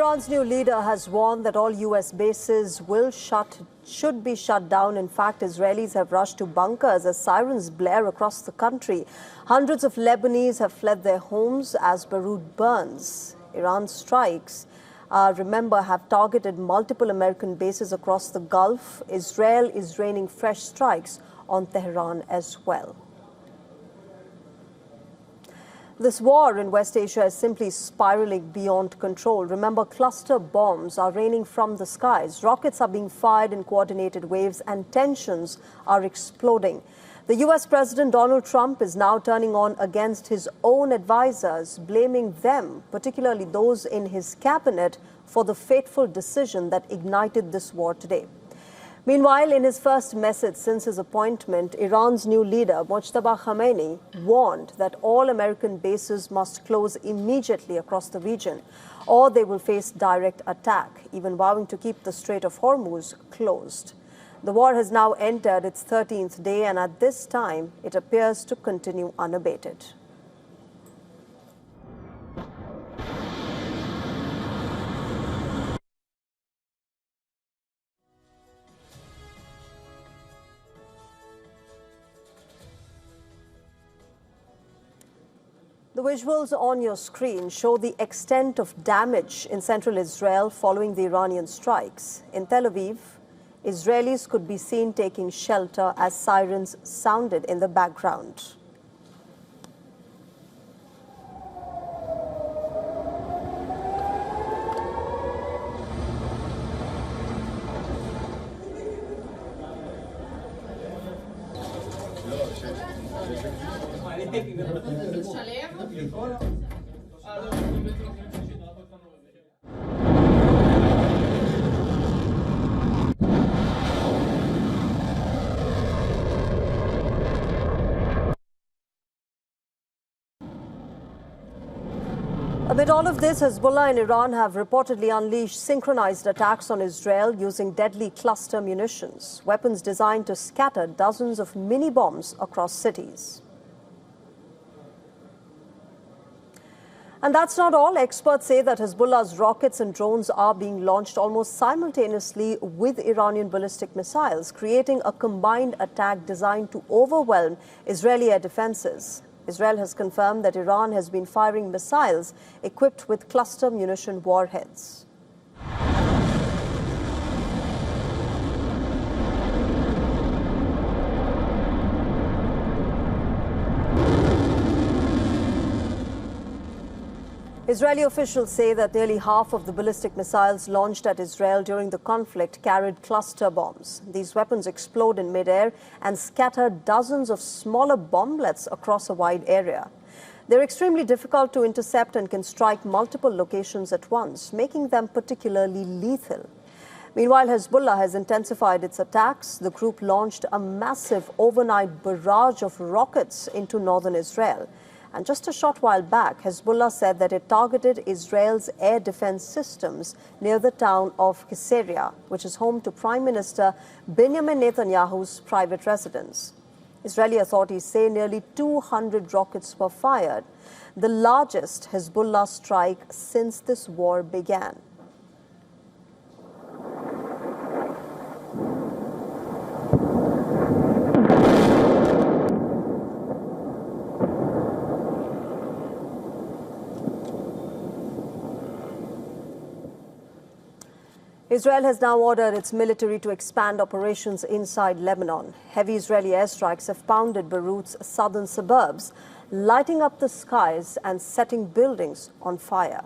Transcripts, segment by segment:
Iran's new leader has warned that all U.S. bases should be shut down. In fact, Israelis have rushed to bunkers as sirens blare across the country. Hundreds of Lebanese have fled their homes as Beirut burns. Iran's strikes, remember, have targeted multiple American bases across the Gulf. Israel is raining fresh strikes on Tehran as well. This war in West Asia is simply spiraling beyond control. Remember, cluster bombs are raining from the skies. Rockets are being fired in coordinated waves and tensions are exploding. The U.S. President Donald Trump is now turning on against his own advisors, blaming them, particularly those in his cabinet, for the fateful decision that ignited this war today. Meanwhile, in his first message since his appointment, Iran's new leader, Mojtaba Khamenei, warned that all American bases must close immediately across the region, or they will face direct attack, even vowing to keep the Strait of Hormuz closed. The war has now entered its 13th day, and at this time, it appears to continue unabated. The visuals on your screen show the extent of damage in central Israel following the Iranian strikes. In Tel Aviv, Israelis could be seen taking shelter as sirens sounded in the background. Amid all of this, Hezbollah and Iran have reportedly unleashed synchronized attacks on Israel using deadly cluster munitions, weapons designed to scatter dozens of mini-bombs across cities. And that's not all. Experts say that Hezbollah's rockets and drones are being launched almost simultaneously with Iranian ballistic missiles, creating a combined attack designed to overwhelm Israeli air defenses. Israel has confirmed that Iran has been firing missiles equipped with cluster munition warheads. Israeli officials say that nearly half of the ballistic missiles launched at Israel during the conflict carried cluster bombs. These weapons explode in midair and scatter dozens of smaller bomblets across a wide area. They're extremely difficult to intercept and can strike multiple locations at once, making them particularly lethal. Meanwhile, Hezbollah has intensified its attacks. The group launched a massive overnight barrage of rockets into northern Israel. And just a short while back, Hezbollah said that it targeted Israel's air defense systems near the town of Caesarea, which is home to Prime Minister Benjamin Netanyahu's private residence. Israeli authorities say nearly 200 rockets were fired, the largest Hezbollah strike since this war began. Israel has now ordered its military to expand operations inside Lebanon. Heavy Israeli airstrikes have pounded Beirut's southern suburbs, lighting up the skies and setting buildings on fire.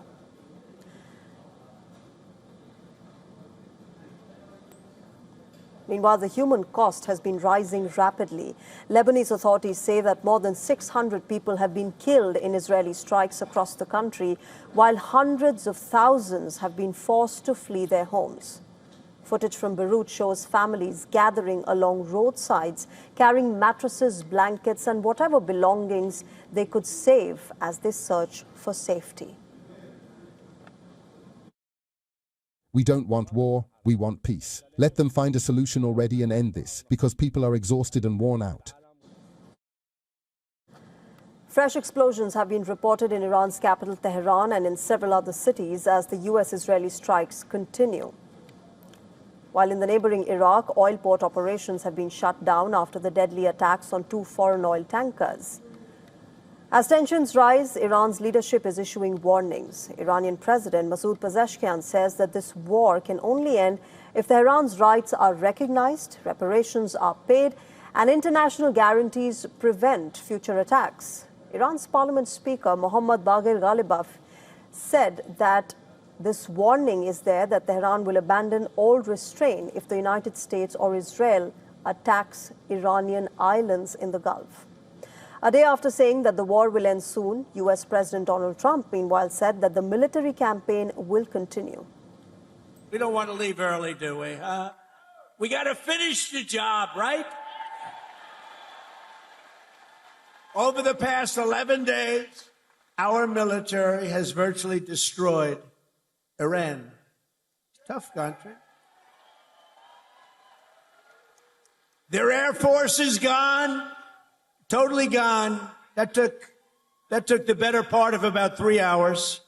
Meanwhile, the human cost has been rising rapidly. Lebanese authorities say that more than 600 people have been killed in Israeli strikes across the country, while hundreds of thousands have been forced to flee their homes. Footage from Beirut shows families gathering along roadsides, carrying mattresses, blankets, and whatever belongings they could save as they search for safety. We don't want war, we want peace. Let them find a solution already and end this, because people are exhausted and worn out. Fresh explosions have been reported in Iran's capital, Tehran, and in several other cities as the US-Israeli strikes continue. While in the neighboring Iraq, oil port operations have been shut down after the deadly attacks on 2 foreign oil tankers. As tensions rise, Iran's leadership is issuing warnings. Iranian President Masoud Pezeshkian says that this war can only end if Tehran's rights are recognized, reparations are paid, and international guarantees prevent future attacks. Iran's parliament speaker Mohammad Baghir Ghalibaf said that this warning is there that Tehran will abandon all restraint if the United States or Israel attacks Iranian islands in the Gulf. A day after saying that the war will end soon, US President Donald Trump, meanwhile, said that the military campaign will continue. We don't want to leave early, do we? We got to finish the job, right? Over the past 11 days, our military has virtually destroyed Iran. Tough country. Their air force is gone, totally gone. That took the better part of about 3 hours.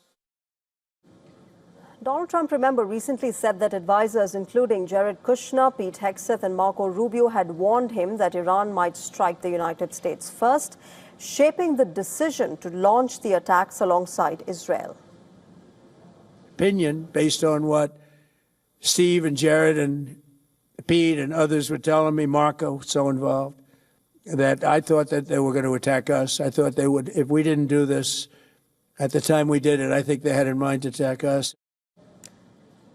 Donald Trump, remember, recently said that advisors including Jared Kushner, Pete Hegseth and Marco Rubio had warned him that Iran might strike the United States first, shaping the decision to launch the attacks alongside Israel. Opinion based on what Steve and Jared and Pete and others were telling me, Marco, so involved, that I thought that they were going to attack us. I thought they would, if we didn't do this at the time we did it, I think they had in mind to attack us.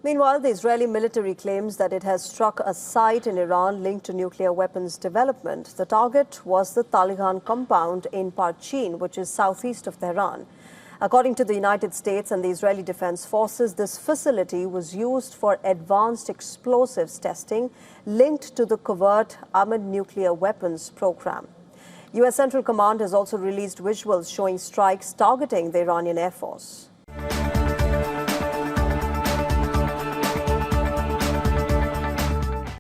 Meanwhile, the Israeli military claims that it has struck a site in Iran linked to nuclear weapons development. The target was the Taliban compound in Parchin, which is southeast of Tehran. According to the United States and the Israeli Defense Forces, this facility was used for advanced explosives testing linked to the covert armored nuclear weapons program. U.S. Central Command has also released visuals showing strikes targeting the Iranian Air Force.